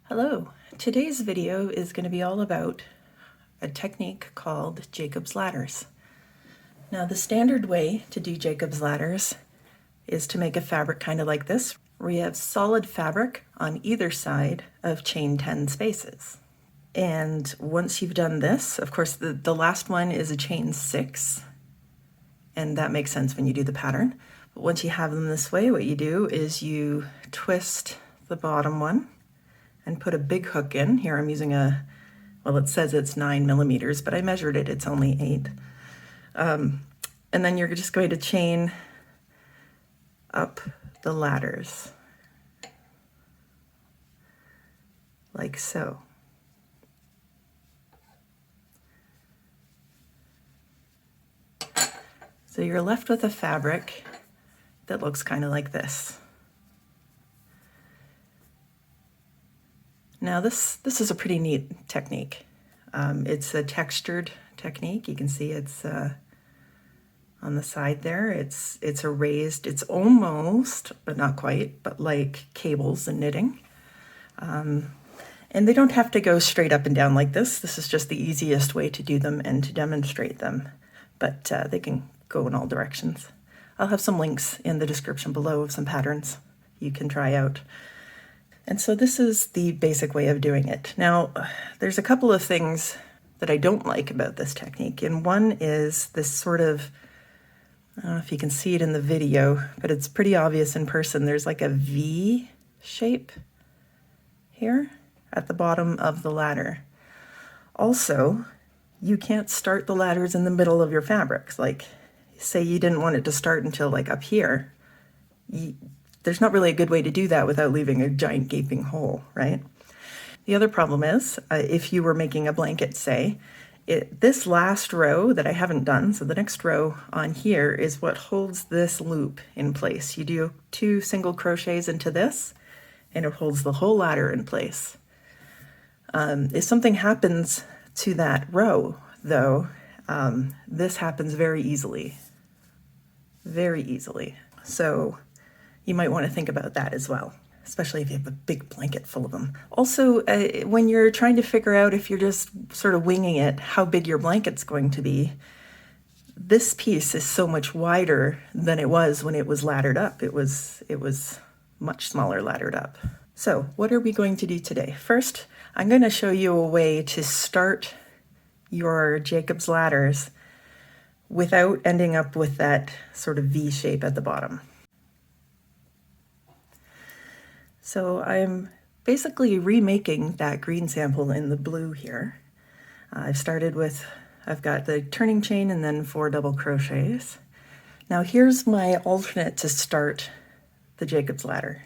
Hello, today's video is going to be all about a technique called Jacob's ladders. Now the standard way to do Jacob's ladders is to make a fabric kind of like this, where you have solid fabric on either side of chain 10 spaces. And once you've done this, of course the last one is a chain 6, and that makes sense when you do the pattern. But once you have them this way, what you do is you twist the bottom one and put a big hook in. Here I'm using well, it says it's 9 millimeters, but I measured it, it's only 8. And then you're just going to chain up the ladders, like so. So you're left with a fabric that looks kind of like this. Now this is a pretty neat technique. It's a textured technique. You can see it's on the side there. It's a raised, it's almost, but not quite, but like cables and knitting. And they don't have to go straight up and down like this. This is just the easiest way to do them and to demonstrate them, but they can go in all directions. I'll have some links in the description below of some patterns you can try out. And so this is the basic way of doing it. Now, there's a couple of things that I don't like about this technique, and one is this sort of, I don't know if you can see it in the video, but it's pretty obvious in person. There's like a V shape here at the bottom of the ladder. Also, you can't start the ladders in the middle of your fabrics. Like, say you didn't want it to start until like up here. There's not really a good way to do that without leaving a giant gaping hole, right? The other problem is, if you were making a blanket, say, this last row that I haven't done, so the next row on here is what holds this loop in place. You do 2 single crochets into this, and it holds the whole ladder in place. If something happens to that row, though, this happens very easily. Very easily. So you might want to think about that as well, especially if you have a big blanket full of them. Also, when you're trying to figure out, if you're just sort of winging it, how big your blanket's going to be, this piece is so much wider than it was when it was laddered up. It was much smaller laddered up. So what are we going to do today? First, I'm going to show you a way to start your Jacob's ladders without ending up with that sort of V shape at the bottom. So I'm basically remaking that green sample in the blue here. I've got the turning chain and then 4 double crochets. Now here's my alternate to start the Jacob's ladder.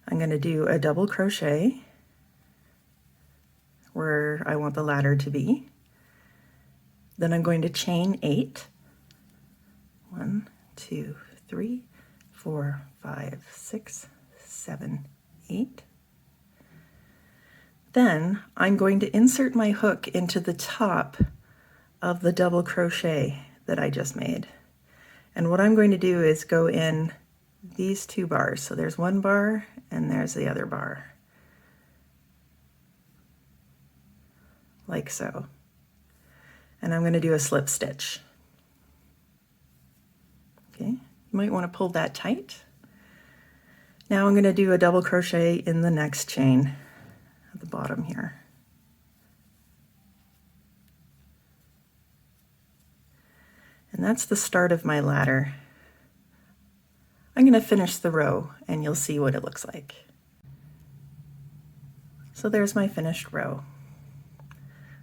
I'm going to do a double crochet where I want the ladder to be. Then I'm going to chain 8. 1, 2, 3, 4, 5, 6, 7, 8. Then I'm going to insert my hook into the top of the double crochet that I just made. And what I'm going to do is go in these 2 bars. So there's 1 bar and there's the other bar. Like so. And I'm going to do a slip stitch. Okay, you might want to pull that tight. Now I'm going to do a double crochet in the next chain at the bottom here. And that's the start of my ladder. I'm going to finish the row and you'll see what it looks like. So there's my finished row.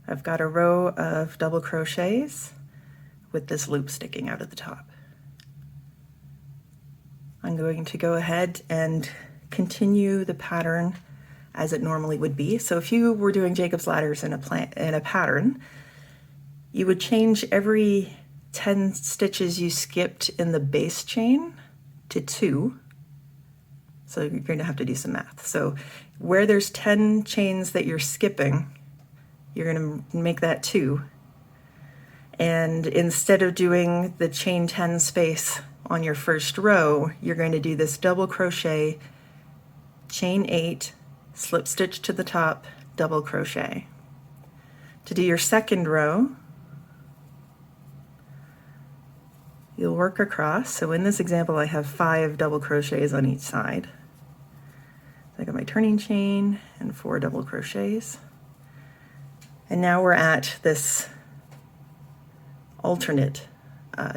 I've got a row of double crochets with this loop sticking out at the top. I'm going to go ahead and continue the pattern as it normally would be. So if you were doing Jacob's ladders in a pattern, you would change every 10 stitches you skipped in the base chain to 2. So you're going to have to do some math. So where there's 10 chains that you're skipping, you're going to make that 2. And instead of doing the chain 10 space on your first row, you're going to do this double crochet, chain 8, slip stitch to the top, double crochet. To do your second row, you'll work across. So in this example, I have 5 double crochets on each side. I got my turning chain and 4 double crochets. And now we're at this alternate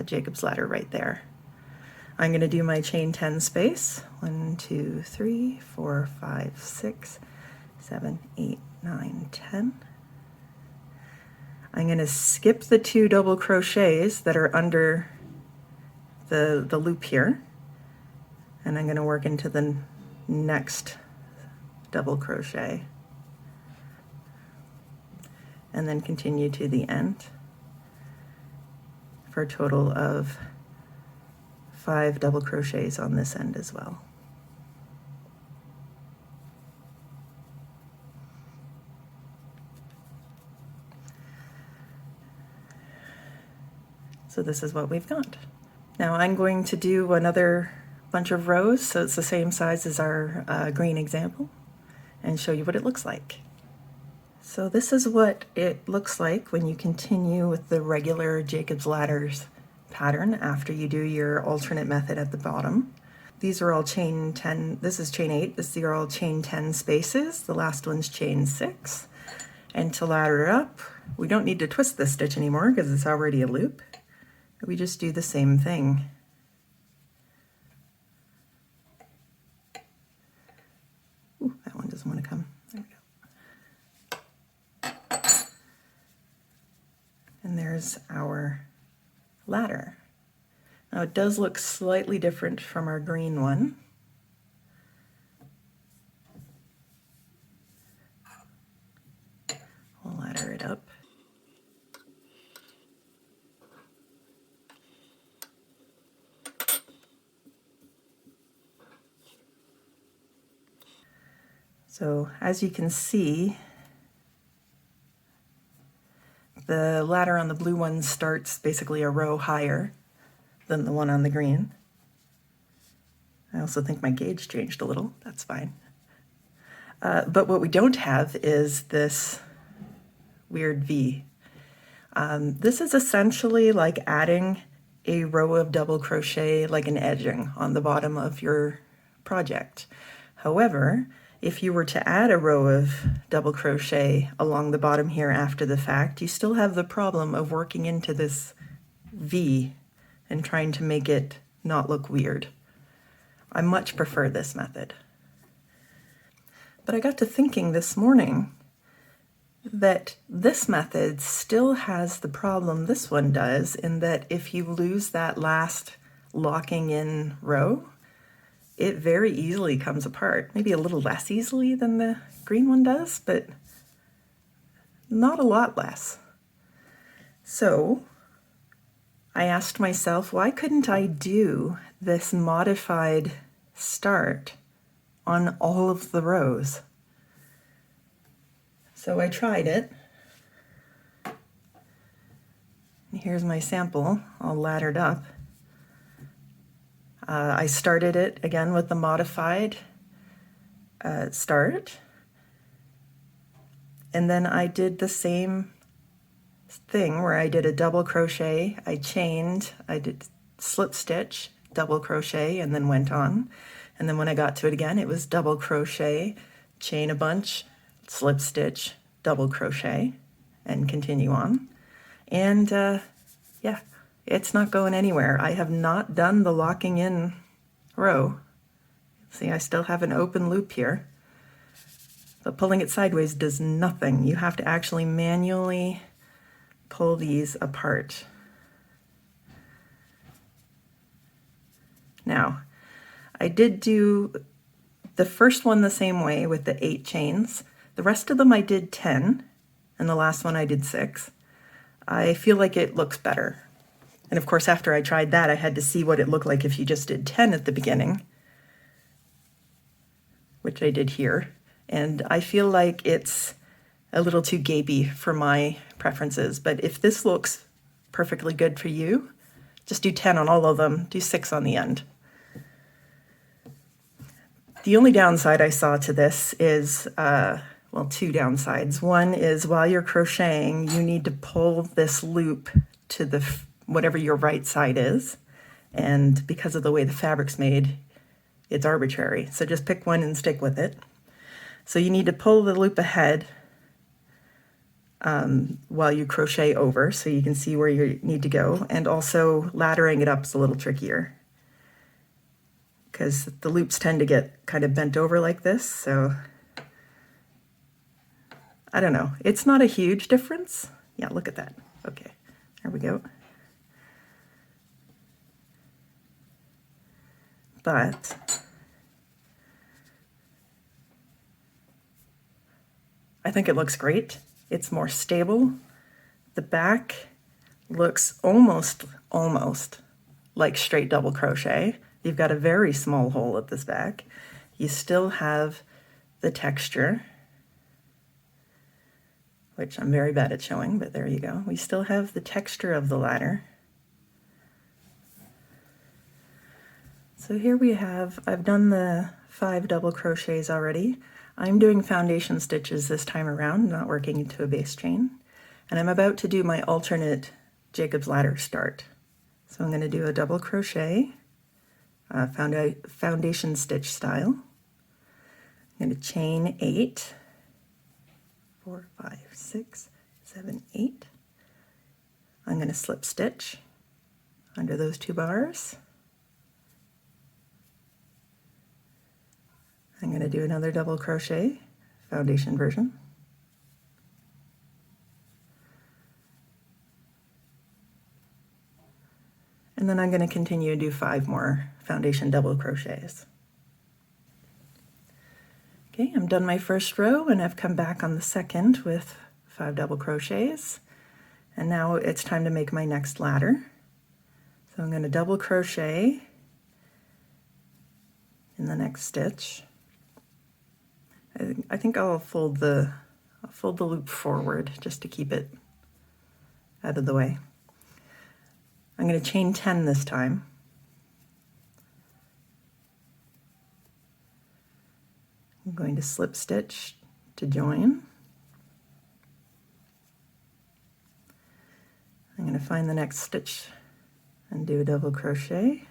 Jacob's ladder right there. I'm going to do my chain 10 space. 1, 2, 3, 4, 5, 6, 7, 8, 9, 10. I'm going to skip the 2 double crochets that are under the loop here, and I'm going to work into the next double crochet and then continue to the end for a total of 5 double crochets on this end as well. So this is what we've got. Now I'm going to do another bunch of rows, so it's the same size as our green example, and show you what it looks like. So this is what it looks like when you continue with the regular Jacob's ladders pattern after you do your alternate method at the bottom. These are all chain 10, this is chain 8, these are all chain 10 spaces, the last one's chain 6. And to ladder it up, we don't need to twist this stitch anymore because it's already a loop. We just do the same thing. Ooh, that one doesn't want to come. There we go. And there's our ladder. Now it does look slightly different from our green one. We'll ladder it up. So as you can see, the ladder on the blue one starts basically a row higher than the one on the green. I also think my gauge changed a little, that's fine. But what we don't have is this weird V. This is essentially like adding a row of double crochet, like an edging on the bottom of your project. However, if you were to add a row of double crochet along the bottom here after the fact, you still have the problem of working into this V and trying to make it not look weird. I much prefer this method. But I got to thinking this morning that this method still has the problem this one does, in that if you lose that last locking in row, it very easily comes apart. Maybe a little less easily than the green one does, but not a lot less. So I asked myself, why couldn't I do this modified start on all of the rows? So I tried it. And here's my sample all laddered up. I started it again with the modified start, and then I did the same thing where I did a double crochet, I chained, I did slip stitch, double crochet, and then went on. And then when I got to it again, it was double crochet, chain a bunch, slip stitch, double crochet, and continue on. And yeah. It's not going anywhere. I have not done the locking in row. See, I still have an open loop here. But pulling it sideways does nothing. You have to actually manually pull these apart. Now, I did do the first one the same way with the 8 chains. The rest of them I did 10, and the last one I did 6. I feel like it looks better. And of course, after I tried that, I had to see what it looked like if you just did 10 at the beginning, which I did here. And I feel like it's a little too gapey for my preferences. But if this looks perfectly good for you, just do 10 on all of them, do 6 on the end. The only downside I saw to this is, well, two downsides. One is while you're crocheting, you need to pull this loop to the whatever your right side is. And because of the way the fabric's made, it's arbitrary. So just pick one and stick with it. So you need to pull the loop ahead while you crochet over so you can see where you need to go. And also laddering it up is a little trickier because the loops tend to get kind of bent over like this. So I don't know. It's not a huge difference. Yeah, look at that. Okay, there we go. But I think it looks great. It's more stable. The back looks almost like straight double crochet. You've got a very small hole at this back. You still have the texture, which I'm very bad at showing, but there you go. We still have the texture of the ladder. So here we have, I've done the 5 double crochets already. I'm doing foundation stitches this time around, not working into a base chain. And I'm about to do my alternate Jacob's ladder start. So I'm going to do a double crochet, foundation stitch style. I'm going to chain 8, 4, 5, 6, 7, 8. I'm going to slip stitch under those 2 bars. I'm going to do another double crochet, foundation version. And then I'm going to continue to do 5 more foundation double crochets. Okay, I'm done my first row and I've come back on the second with 5 double crochets. And now it's time to make my next ladder. So I'm going to double crochet in the next stitch. I think I'll fold the loop forward just to keep it out of the way. I'm going to chain 10 this time. I'm going to slip stitch to join. I'm going to find the next stitch and do a double crochet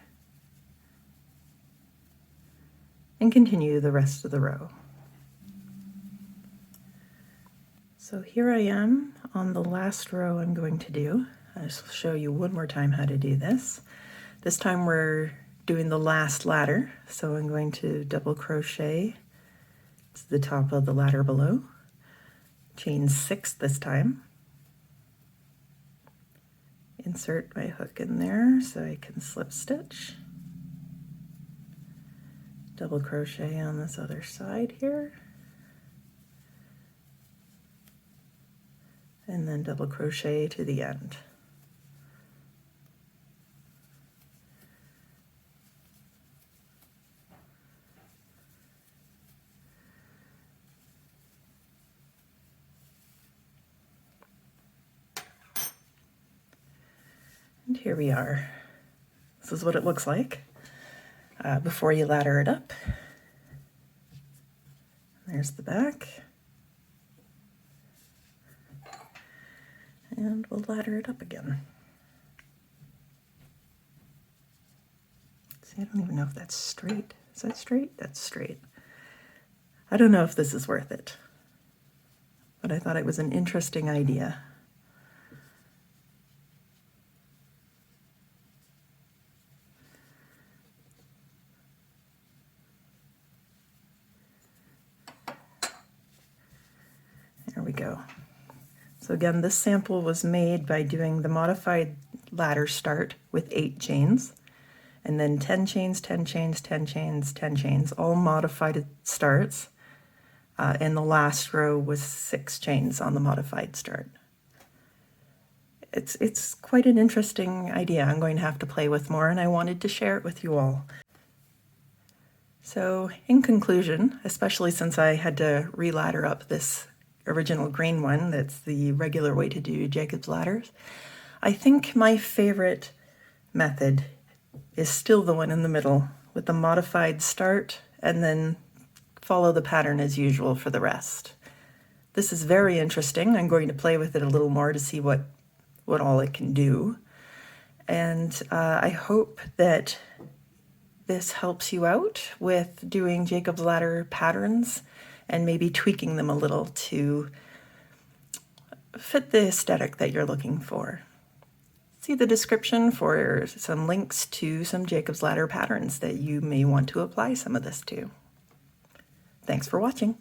and continue the rest of the row. So here I am on the last row I'm going to do. I'll just show you one more time how to do this. This time we're doing the last ladder, so I'm going to double crochet to the top of the ladder below, chain 6 this time, insert my hook in there so I can slip stitch, double crochet on this other side here, and then double crochet to the end. And here we are. This is what it looks like before you ladder it up. There's the back. And we'll ladder it up again. See, I don't even know if that's straight. Is that straight? That's straight. I don't know if this is worth it, but I thought it was an interesting idea. There we go. So again, this sample was made by doing the modified ladder start with 8 chains, and then 10 chains, 10 chains, 10 chains, 10 chains, all modified starts. And the last row was 6 chains on the modified start. It's quite an interesting idea. I'm going to have to play with more, and I wanted to share it with you all. So in conclusion, especially since I had to re-ladder up this original green one, that's the regular way to do Jacob's ladders, I think my favorite method is still the one in the middle with the modified start and then follow the pattern as usual for the rest. This is very interesting. I'm going to play with it a little more to see what all it can do. And I hope that this helps you out with doing Jacob's Ladder patterns and maybe tweaking them a little to fit the aesthetic that you're looking for. See the description for some links to some Jacob's Ladder patterns that you may want to apply some of this to. Thanks for watching.